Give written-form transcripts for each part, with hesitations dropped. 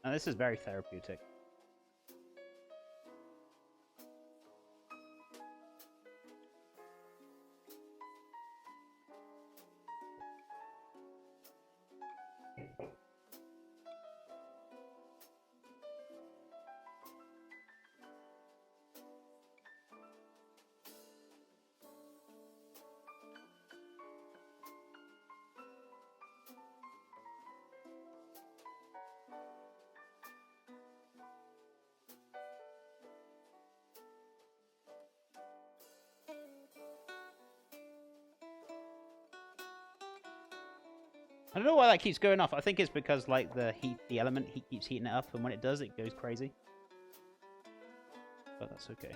Now, this is very therapeutic. I don't know why that keeps going off. I think it's because, like, the element heat keeps heating it up, and when it does, it goes crazy. But that's okay.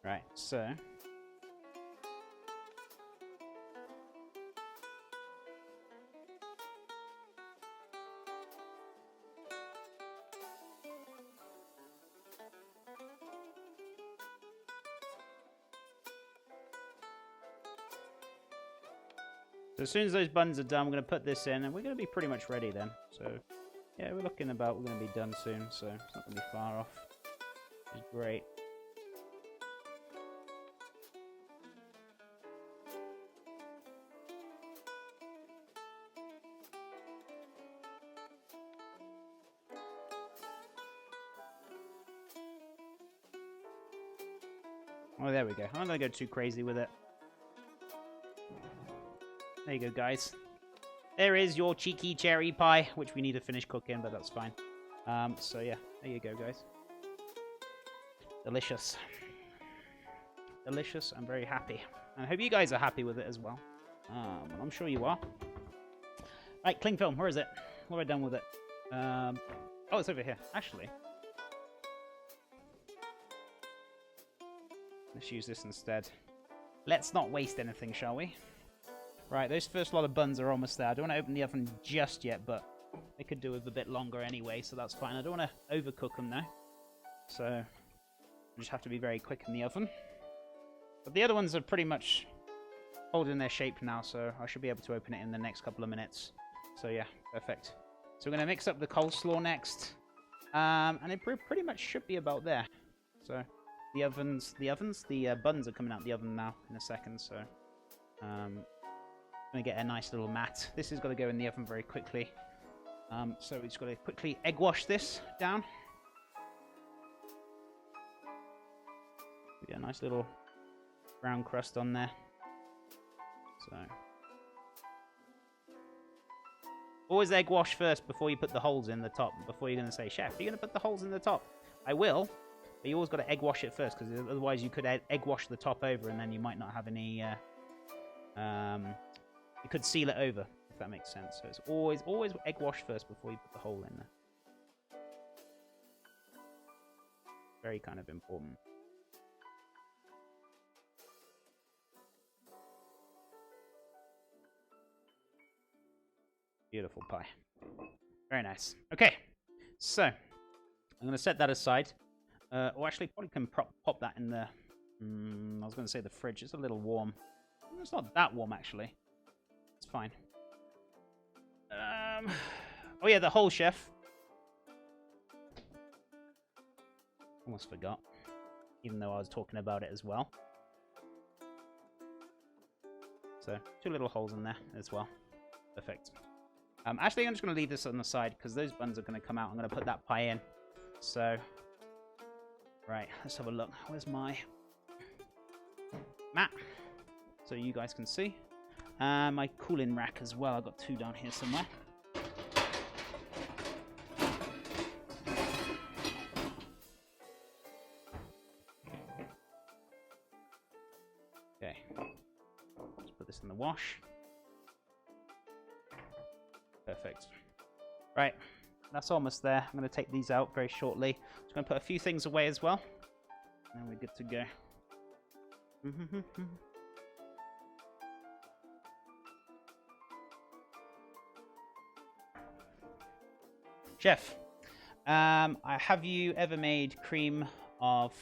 Right, so... So as soon as those buns are done, we're going to put this in, and we're going to be pretty much ready then. So, yeah, we're looking about, we're going to be done soon, so it's not going to be far off. Which is great. Oh, there we go. I'm not going to go too crazy with it. There you go, guys. There is your cheeky cherry pie, which we need to finish cooking, but that's fine. So yeah, there you go, guys. Delicious. Delicious. I'm very happy. And I hope you guys are happy with it as well. I'm sure you are. Right, cling film, where is it? What have I done with it? Oh, it's over here. Actually, let's use this instead. Let's not waste anything, shall we? Right, those first lot of buns are almost there. I don't want to open the oven just yet, but they could do with a bit longer anyway, so that's fine. I don't want to overcook them now. So, I just have to be very quick in the oven. But the other ones are pretty much holding their shape now, so I should be able to open it in the next couple of minutes. So yeah, perfect. So we're going to mix up the coleslaw next. And it pretty much should be about there. So, the buns are coming out the oven now in a second, so... I'm going to get a nice little mat. This has got to go in the oven very quickly. So we've just got to quickly egg wash this down. We get a nice little brown crust on there. So always egg wash first before you put the holes in the top. Before you're going to say, Chef, are you going to put the holes in the top? I will, but you always got to egg wash it first, because otherwise you could egg wash the top over and then you might not have any... you could seal it over, if that makes sense. So it's always egg wash first before you put the hole in there. Very kind of important. Beautiful pie. Very nice. Okay, so I'm going to set that aside. Or actually, probably can pop that in the... I was going to say the fridge. It's a little warm. It's not that warm, actually. It's fine. Oh yeah, the whole chef. Almost forgot. Even though I was talking about it as well. So, 2 little holes in there as well. Perfect. Actually, I'm just going to leave this on the side, because those buns are going to come out. I'm going to put that pie in. So, right, let's have a look. Where's my mat? So you guys can see. My cooling rack as well. I've got 2 down here somewhere. Okay. Let's put this in the wash. Perfect. Right, that's almost there. I'm going to take these out very shortly. Just going to put a few things away as well. And we're good to go. Chef, have you ever made cream of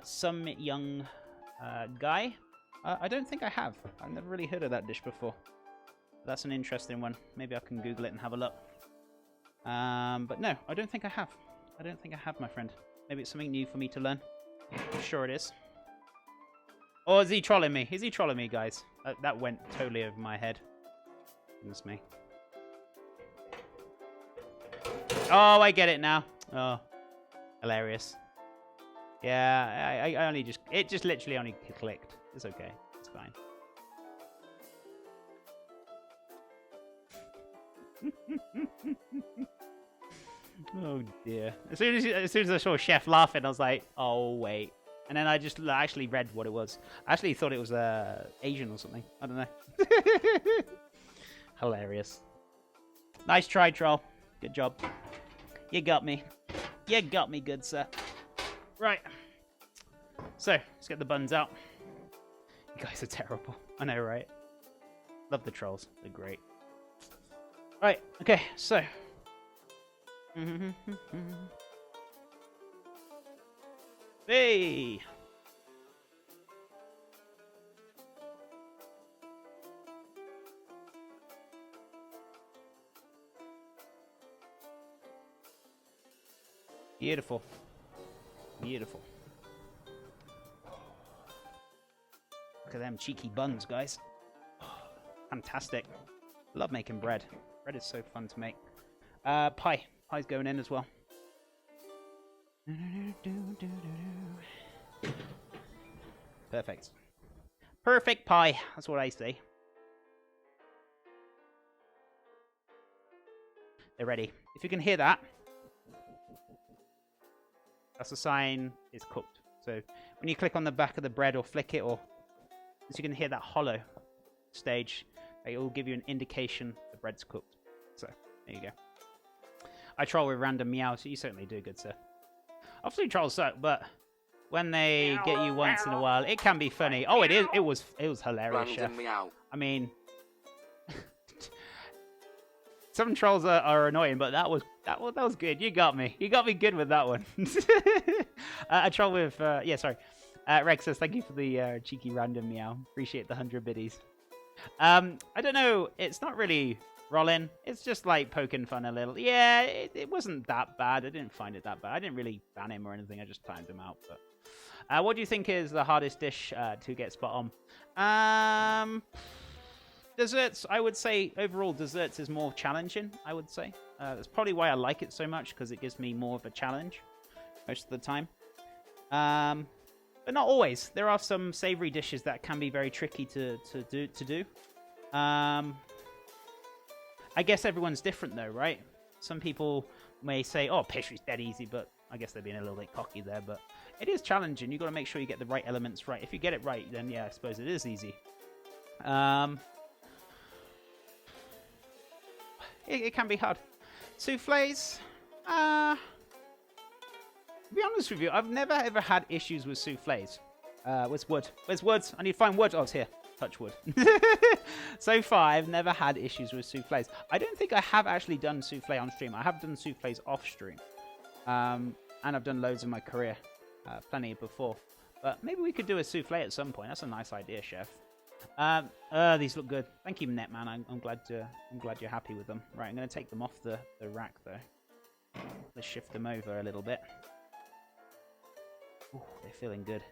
some young guy? I don't think I have. I've never really heard of that dish before. That's an interesting one. Maybe I can Google it and have a look. But no, I don't think I have. I don't think I have, my friend. Maybe it's something new for me to learn. I'm sure it is. Or is he trolling me? Is he trolling me, guys? That went totally over my head. Goodness me. Oh, I get it now. Oh, hilarious. Yeah, I only just... It just literally only clicked. It's okay. It's fine. Oh, dear. As soon as I saw Chef laughing, I was like, oh, wait. And then I just actually read what it was. I actually thought it was Asian or something. I don't know. Hilarious. Nice try, troll. Good job. You got me. You got me, good sir. Right. So, let's get the buns out. You guys are terrible. I know, right? Love the trolls. They're great. Right. Okay, so. Hey! Beautiful. Beautiful. Look at them cheeky buns, guys. Fantastic. Love making bread. Bread is so fun to make. Pie. Pie's going in as well. Perfect. Perfect pie. That's what I say. They're ready. If you can hear that, that's a sign it's cooked. So when you click on the back of the bread or flick it, or as you can hear that hollow stage, it will give you an indication the bread's cooked. So there you go. I troll with random meows. You certainly do, good sir. Obviously trolls suck, but when they get you once in a while, it can be funny. Oh, it is. It was hilarious, Chef. I mean, some trolls are annoying, but that was good. You got me. You got me good with that one. I troll with yeah, sorry. Rex says thank you for the cheeky random meow. Appreciate the 100 biddies. I don't know. It's not really rolling. It's just like poking fun a little. Yeah, it wasn't that bad. I didn't find it that bad. I didn't really ban him or anything. I just timed him out. But what do you think is the hardest dish to get spot on? Desserts, I would say overall desserts is more challenging, I would say. That's probably why I like it so much, because it gives me more of a challenge most of the time. But not always. There are some savory dishes that can be very tricky to do. I guess everyone's different though, right? Some people may say, oh, pastry's dead easy, but I guess they're being a little bit cocky there. But it is challenging. You've got to make sure you get the right elements right. If you get it right, then yeah, I suppose it is easy. It can be hard. Soufflés, to be honest with you, I've never ever had issues with soufflés. Where's wood? Where's wood? I need to find wood. Oh, it's here. Touch wood. So far, I've never had issues with soufflés. I don't think I have actually done soufflé on stream. I have done soufflés off stream. And I've done loads in my career. Plenty before. But maybe we could do a soufflé at some point. That's a nice idea, Chef. These look good. Thank you, Netman. I'm glad you're happy with them. Right, I'm going to take them off the rack, though. Let's shift them over a little bit. Ooh, they're feeling good.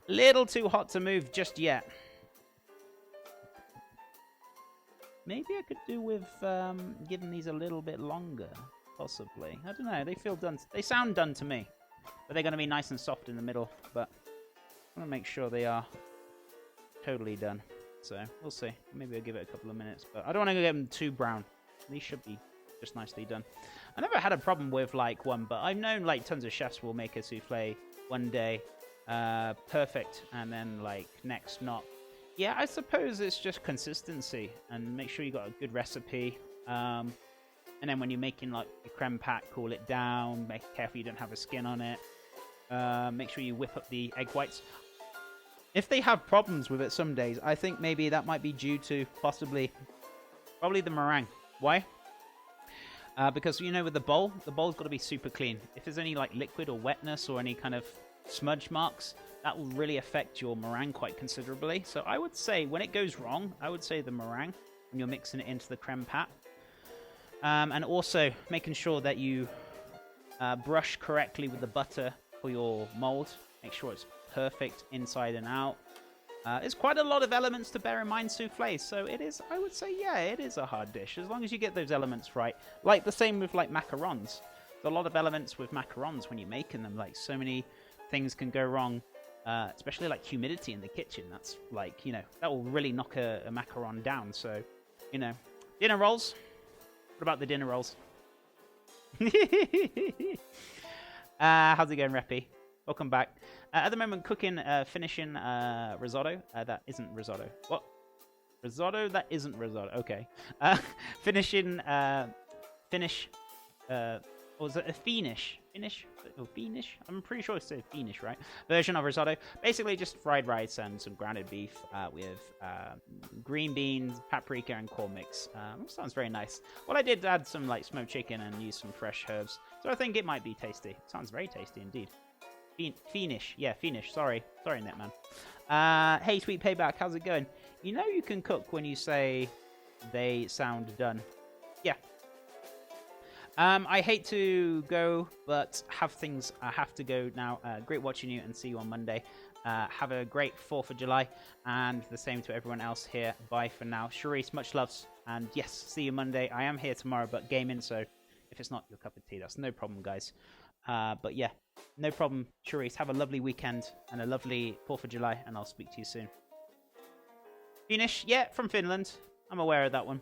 Little too hot to move just yet. Maybe I could do with giving these a little bit longer, possibly. I don't know. They feel done. They sound done to me, but they're going to be nice and soft in the middle. But I want to make sure they are totally done. So we'll see. Maybe I'll give it a couple of minutes, but I don't want to get them too brown. These should be just nicely done. I never had a problem with like one, but I've known like tons of chefs will make a souffle one day perfect, and then like next not. Yeah, I suppose it's just consistency, and make sure you got a good recipe, and And then when you're making like your creme pat, cool it down. Make careful you don't have a skin on it. Make sure you whip up the egg whites. If they have problems with it some days, I think maybe that might be due to probably the meringue. Why? Because, you know, with the bowl's got to be super clean. If there's any like liquid or wetness or any kind of smudge marks, that will really affect your meringue quite considerably. So I would say when it goes wrong, I would say the meringue when you're mixing it into the creme pat. And also making sure that you brush correctly with the butter for your mold. Make sure it's perfect inside and out. There's quite a lot of elements to bear in mind soufflés, so it is, I would say, yeah, it is a hard dish, as long as you get those elements right. Like the same with like macarons. There's a lot of elements with macarons when you're making them, like so many things can go wrong, especially like humidity in the kitchen. That's like, you know, that will really knock a macaron down, so, you know. Dinner rolls? What about the dinner rolls? How's it going, Reppy? Welcome back. At the moment, cooking, finishing risotto. That isn't risotto. What? Risotto? That isn't risotto. Okay. Finishing, or was it a Fiennish? Oh, Fiennish? I'm pretty sure it's a Fiennish, right? Version of risotto. Basically just fried rice and some grounded beef with green beans, paprika, and corn mix. Sounds very nice. Well, I did add some like smoked chicken and use some fresh herbs, so I think it might be tasty. Sounds very tasty indeed. Fiennish. Yeah, Fiennish. Sorry, Netman. Hey, Sweet Payback, how's it going? You know you can cook when you say they sound done. Yeah. I hate to go, but I have to go now. Great watching you and see you on Monday. Have a great 4th of July, and the same to everyone else here. Bye for now. Charisse, much loves, and yes, see you Monday. I am here tomorrow, but gaming, so if it's not your cup of tea, that's no problem, guys. But yeah, no problem, Charisse. Have a lovely weekend and a lovely 4th of July, and I'll speak to you soon. Finnish, yeah, from Finland. I'm aware of that one.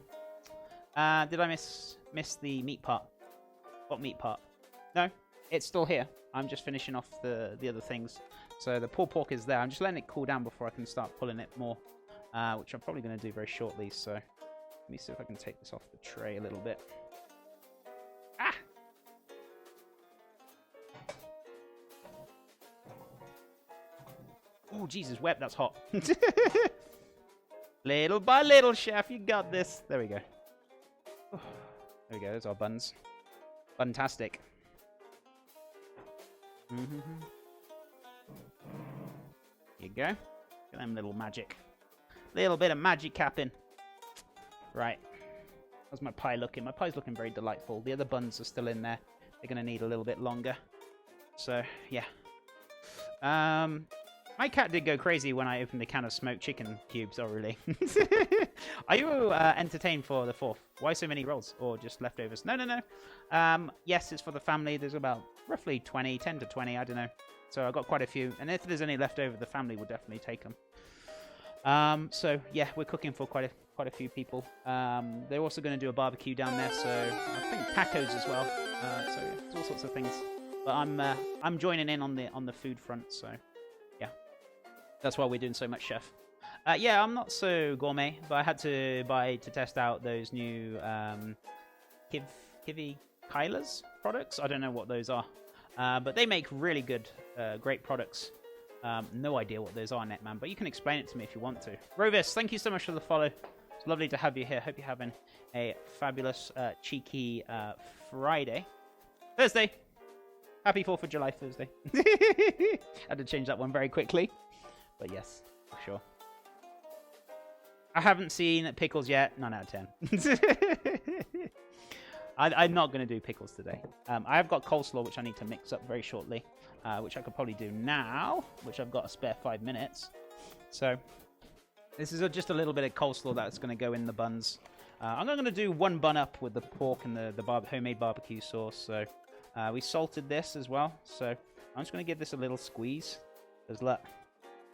Did I miss the meat part? What meat part? No, it's still here. I'm just finishing off the other things. So the pulled pork is there. I'm just letting it cool down before I can start pulling it more, which I'm probably going to do very shortly. So let me see if I can take this off the tray a little bit. Ah! Oh, Jesus, web, that's hot. Little by little, chef, you got this. There we go. Oh, there we go, there's our buns. Fantastic. Here you go. Look at them little magic. Little bit of magic capping. Right. How's my pie looking? My pie's looking very delightful. The other buns are still in there. They're going to need a little bit longer. So, yeah. My cat did go crazy when I opened a can of smoked chicken cubes. Oh, really? Are you entertained for the 4th? Why so many rolls? Or just leftovers? No. Yes, it's for the family. There's about roughly 10 to 20, I don't know. So I got quite a few. And if there's any left over, the family will definitely take them. So, yeah, we're cooking for quite a few people. They're also going to do a barbecue down there. So I think tacos as well. So yeah, there's all sorts of things. But I'm joining in on the food front, so... That's why we're doing so much, chef. Yeah, I'm not so gourmet, but I had to buy to test out those new Kiwi Kyla's products. I don't know what those are, but they make really good, great products. No idea what those are, Netman, but you can explain it to me if you want to. Rovis, thank you so much for the follow. It's lovely to have you here. Hope you're having a fabulous, cheeky Friday. Thursday. Happy 4th of July, Thursday. Had to change that one very quickly. But yes, for sure. I haven't seen pickles yet. 9 out of 10. I'm not going to do pickles today. I have got coleslaw, which I need to mix up very shortly, which I could probably do now, which I've got a spare 5 minutes. So this is just a little bit of coleslaw that's going to go in the buns. I'm going to do one bun up with the pork and the homemade barbecue sauce. So we salted this as well. So I'm just going to give this a little squeeze. Because look.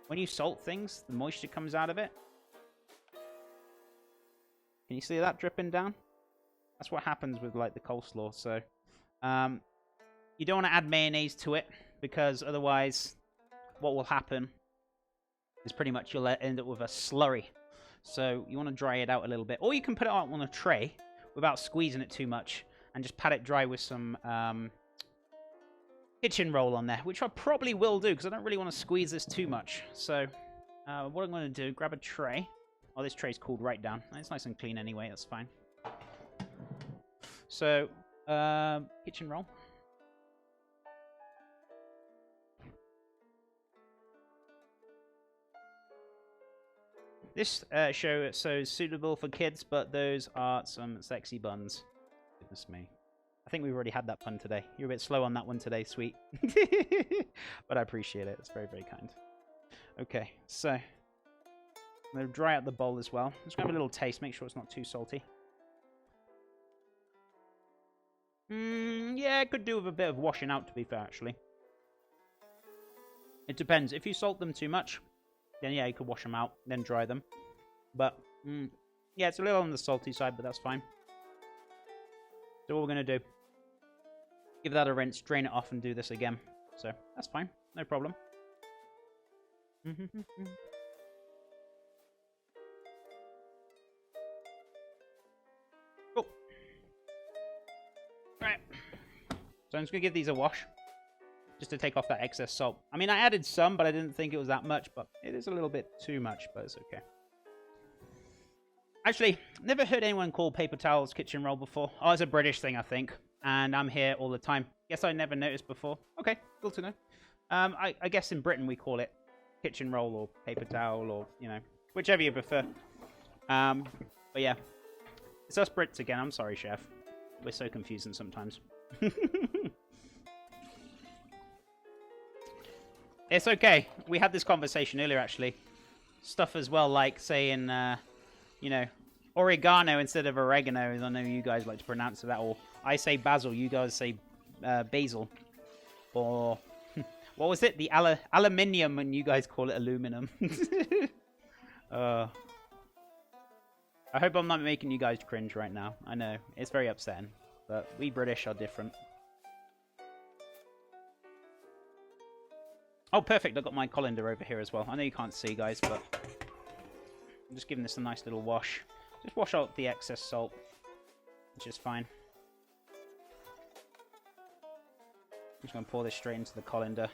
When you salt things, the moisture comes out of it. Can you see that dripping down? That's what happens with like the coleslaw. So you don't want to add mayonnaise to it, because otherwise what will happen is pretty much you'll end up with a slurry. So you want to dry it out a little bit. Or you can put it out on a tray without squeezing it too much. and just pat it dry with some kitchen roll on there, which I probably will do because I don't really want to squeeze this too much. So what I'm going to do, grab a tray. Oh, this tray's cooled right down. It's nice and clean anyway, that's fine. So, kitchen roll. This show is so suitable for kids, but those are some sexy buns. Goodness me. I think we've already had that pun today. You're a bit slow on that one today, sweet. But I appreciate it. It's very, very kind. Okay, so I'm going to dry out the bowl as well. Just grab a little taste, make sure it's not too salty. Yeah, it could do with a bit of washing out, to be fair, actually. It depends. If you salt them too much, then yeah, you could wash them out, then dry them. But, yeah, it's a little on the salty side, but that's fine. So what we're going to do, give that a rinse, drain it off, and do this again. So, that's fine. No problem. Cool. Right. So I'm just going to give these a wash, just to take off that excess salt. I mean, I added some, but I didn't think it was that much, but it is a little bit too much, but it's okay. Actually, never heard anyone call paper towels kitchen roll before. Oh, it's a British thing, I think. And I'm here all the time. Guess I never noticed before. Okay, cool to know. I guess in Britain we call it kitchen roll or paper towel or, you know, whichever you prefer. But yeah, it's us Brits again. I'm sorry, Chef. We're so confusing sometimes. It's okay. We had this conversation earlier, actually. Stuff as well, like saying, you know, oregano instead of oregano, as I know you guys like to pronounce it that, or I say basil, you guys say basil. Or, what was it? The aluminium, and you guys call it aluminum. I hope I'm not making you guys cringe right now. I know, it's very upsetting, but we British are different. Oh, perfect. I've got my colander over here as well. I know you can't see, guys, but I'm just giving this a nice little wash. Just wash out the excess salt, which is fine. I'm just going to pour this straight into the colander.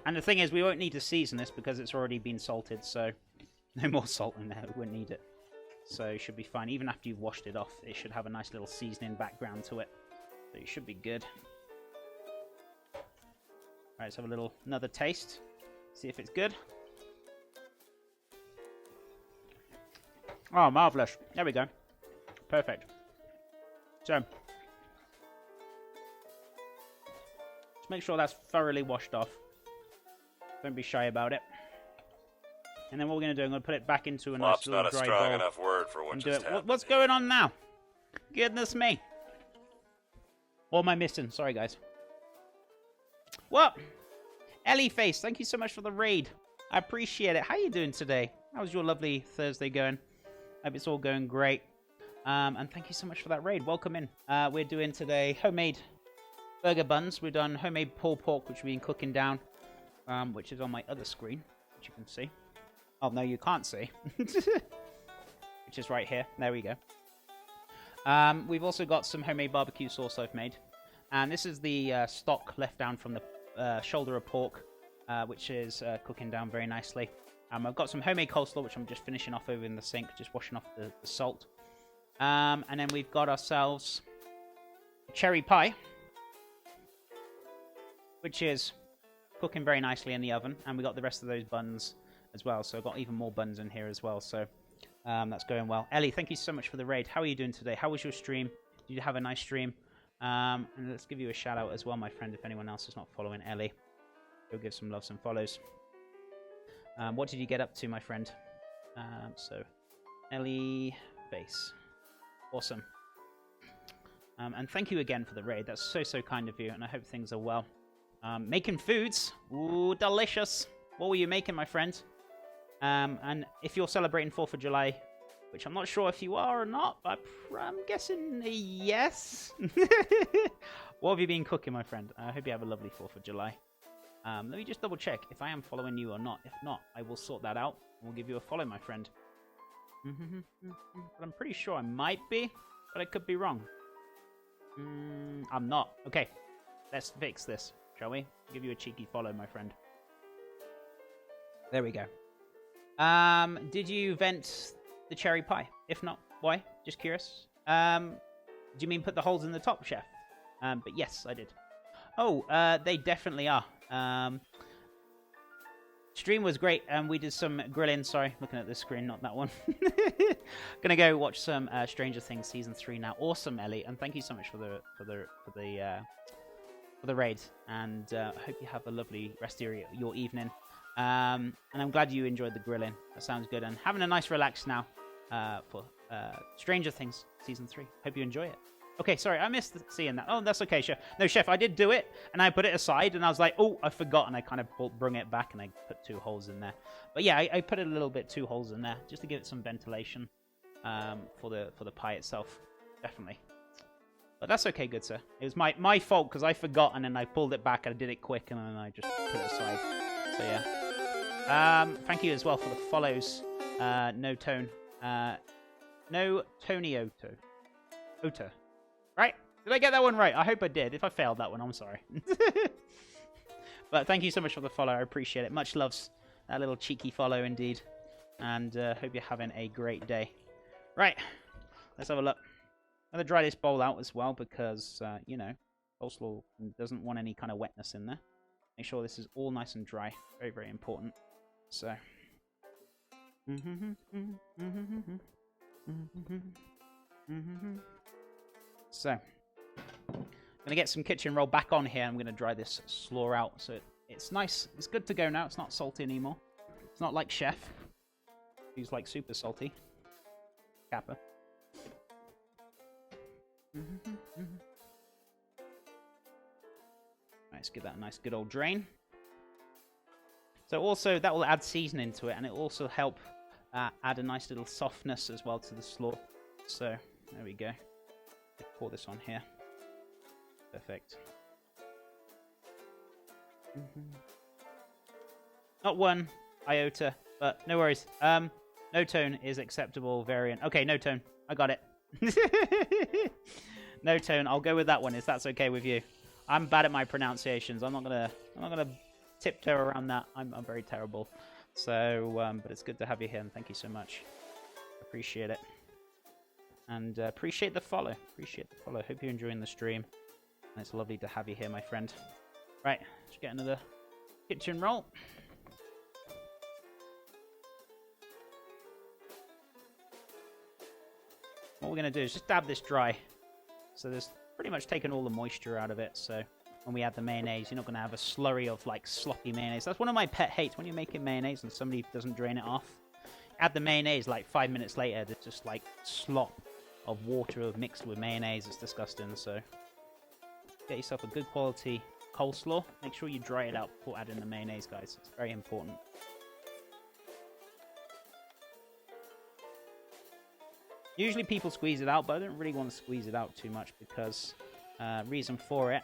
And the thing is, we won't need to season this because it's already been salted, so no more salt in there. We won't need it. So it should be fine. Even after you've washed it off, it should have a nice little seasoning background to it. So it should be good. Alright, let's have another taste. See if it's good. Oh, marvellous. There we go. Perfect. So, just make sure that's thoroughly washed off. Don't be shy about it. And then what we're going to do, I'm going to put it back into a nice little dry bowl. Flop's not a strong enough word for what just happened. What's going on now? Goodness me. What am I missing? Sorry, guys. What? Ellie Face, thank you so much for the raid. I appreciate it. How are you doing today? How's your lovely Thursday going? Hope it's all going great. And thank you so much for that raid. Welcome in. We're doing today homemade burger buns. We've done homemade pulled pork, which we've been cooking down, which is on my other screen, which you can see. Oh, no, you can't see. Which is right here. There we go. We've also got some homemade barbecue sauce I've made. And this is the stock left down from the shoulder of pork, which is cooking down very nicely. I've got some homemade coleslaw, which I'm just finishing off over in the sink, just washing off the salt. And then we've got ourselves cherry pie, which is cooking very nicely in the oven. And we got the rest of those buns as well, so I've got even more buns in here as well, so that's going well. Ellie, thank you so much for the raid. How are you doing today? How was your stream? Did you have a nice stream? And let's give you a shout out as well, my friend, if anyone else is not following Ellie. Go give some love, some follows. What did you get up to, my friend? So, Ellie Face. Awesome. And thank you again for the raid. That's so, so kind of you, and I hope things are well. Making foods. Ooh, delicious. What were you making, my friend? And if you're celebrating 4th of July, which I'm not sure if you are or not, but I'm guessing a yes. What have you been cooking, my friend? I hope you have a lovely 4th of July. Let me just double check if I am following you or not. If not, I will sort that out. We'll give you a follow, my friend. But I'm pretty sure I might be, but I could be wrong. I'm not. Okay, let's fix this, shall we? Give you a cheeky follow, my friend. There we go. Did you vent the cherry pie? If not, why? Just curious. Do you mean put the holes in the top, chef? But yes, I did. Oh, they definitely are. Stream was great, and we did some grilling. Sorry, looking at this screen, not that one. Gonna go watch some Stranger Things season 3 now. Awesome, Ellie, and thank you so much for the raid. And I hope you have a lovely rest of your evening. And I'm glad you enjoyed the grilling. That sounds good. And having a nice relax now for Stranger Things season 3. Hope you enjoy it. Okay, sorry, I missed seeing that. Oh, that's okay, Chef. No, Chef, I did do it, and I put it aside, and I was like, oh, I forgot, and I kind of brung it back, and I put 2 holes in there. But yeah, I put a little bit 2 holes in there, just to give it some ventilation for the pie itself. Definitely. But that's okay, good sir. It was my fault, because I forgot, and then I pulled it back, and I did it quick, and then I just put it aside. So yeah. Thank you as well for the follows. No Tone. No Tony Ota. Right? Did I get that one right? I hope I did. If I failed that one, I'm sorry. But thank you so much for the follow. I appreciate it. Much loves. That little cheeky follow indeed. And hope you're having a great day. Right. Let's have a look. I'm going to dry this bowl out as well because, you know, coleslaw doesn't want any kind of wetness in there. Make sure this is all nice and dry. Very, very important. So. So, I'm going to get some kitchen roll back on here. I'm going to dry this slaw out. So it's nice. It's good to go now. It's not salty anymore. It's not like Chef. He's like super salty. Kappa. Let's give that a nice good old drain. So also, that will add seasoning to it. And it will also help add a nice little softness as well to the slaw. So, there we go. Pour this on here. Perfect. Not 1 iota, but no worries. No Tone is acceptable variant. Okay, No Tone. I got it. No Tone. I'll go with that one if that's okay with you. I'm bad at my pronunciations. I'm not gonna tiptoe around that. I'm very terrible. So, but it's good to have you here, and thank you so much. Appreciate it. And appreciate the follow. Appreciate the follow. Hope you're enjoying the stream. And it's lovely to have you here, my friend. Right, let's get another kitchen roll. What we're going to do is just dab this dry. So there's pretty much taken all the moisture out of it. So when we add the mayonnaise, you're not going to have a slurry of like sloppy mayonnaise. That's one of my pet hates. When you're making mayonnaise and somebody doesn't drain it off. Add the mayonnaise like 5 minutes later. There's just like slop of water mixed with mayonnaise. It's disgusting. So get yourself a good quality coleslaw. Make sure you dry it out before adding the mayonnaise, guys. It's very important. Usually people squeeze it out, but I don't really want to squeeze it out too much because reason for it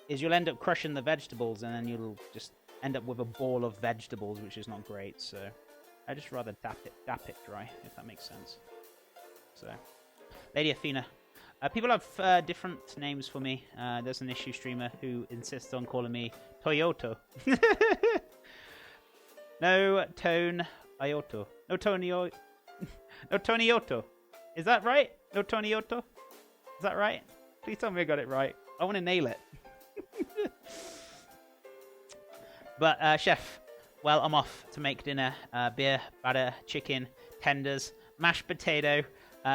is you'll end up crushing the vegetables and then you'll just end up with a ball of vegetables, which is not great. So I just rather dap it dry, if that makes sense. So, Lady Athena. People have different names for me. There's an issue streamer who insists on calling me Toyota. No Tone Ioto. No Tonio. No Tonioto. Is that right? No Tonioto? Is that right? Please tell me I got it right. I want to nail it. But, Chef, well, I'm off to make dinner. Beer, batter, chicken, tenders, mashed potato,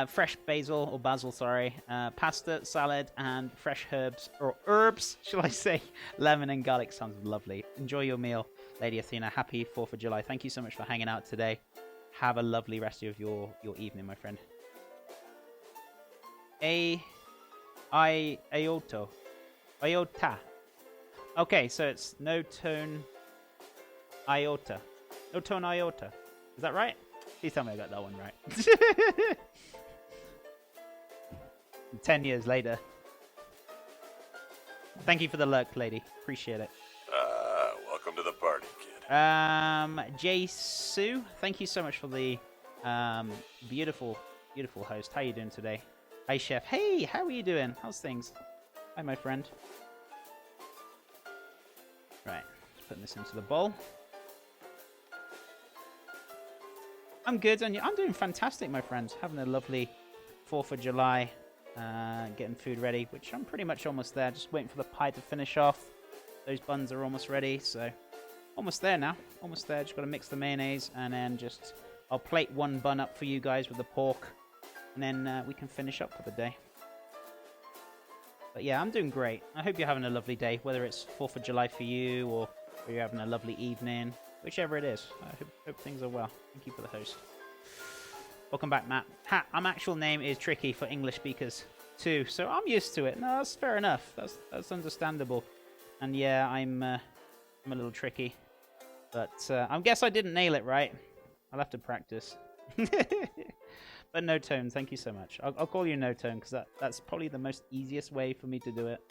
fresh basil, sorry, pasta, salad, and fresh herbs, shall I say. Lemon and garlic sounds lovely. Enjoy your meal, Lady Athena. Happy 4th of July. Thank you so much for hanging out today. Have a lovely rest of your evening, my friend. Iota. Okay, so it's No Tone Iota. No Tone Iota. Is that right? Please tell me I got that one right. 10 years later. Thank you for the lurk, lady. Appreciate it. Welcome to the party, kid. Jay Sue, thank you so much for the beautiful, beautiful host. How you doing today? Hi, Chef. Hey, how are you doing? How's things? Hi, my friend. Right, just putting this into the bowl. I'm good, and I'm doing fantastic, my friend. Having a lovely 4th of July, getting food ready, which I'm pretty much almost there. Just waiting for the pie to finish off. Those buns are almost ready, so almost there now. Almost there. Just got to mix the mayonnaise, and then just I'll plate one bun up for you guys with the pork, and then we can finish up for the day. But yeah, I'm doing great. I hope you're having a lovely day, whether it's 4th of July for you or you're having a lovely evening, whichever it is. I hope things are well. Thank you for the host. Welcome back, Matt. My actual name is tricky for English speakers too, so I'm used to it. No, that's fair enough. That's understandable. And yeah, I'm a little tricky, but I guess I didn't nail it right. I'll have to practice. But No Tone, thank you so much. I'll call you No Tone because that's probably the most easiest way for me to do it.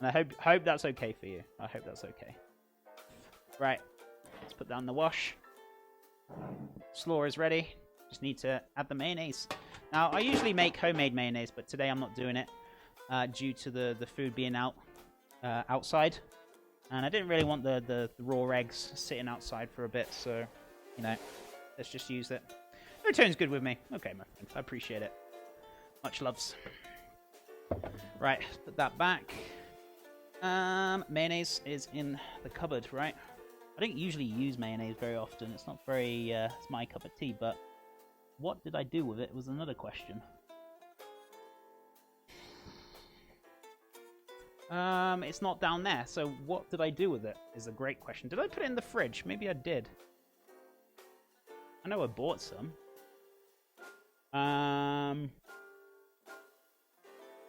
And I hope that's okay for you. I hope that's okay. Right, let's put that in the wash. Slaw is ready. Just need to add the mayonnaise. Now, I usually make homemade mayonnaise, but today I'm not doing it due to the food being outside. And I didn't really want the raw eggs sitting outside for a bit, so, you know, let's just use it. No Tone's good with me. Okay, my friend. I appreciate it. Much loves. Right, put that back. Mayonnaise is in the cupboard, right? I don't usually use mayonnaise very often. It's not very, it's my cup of tea, but what did I do with it was another question. It's not down there, so what did I do with it is a great question. Did I put it in the fridge? Maybe I did. I know I bought some.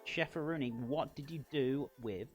Chef Aruni, what did you do with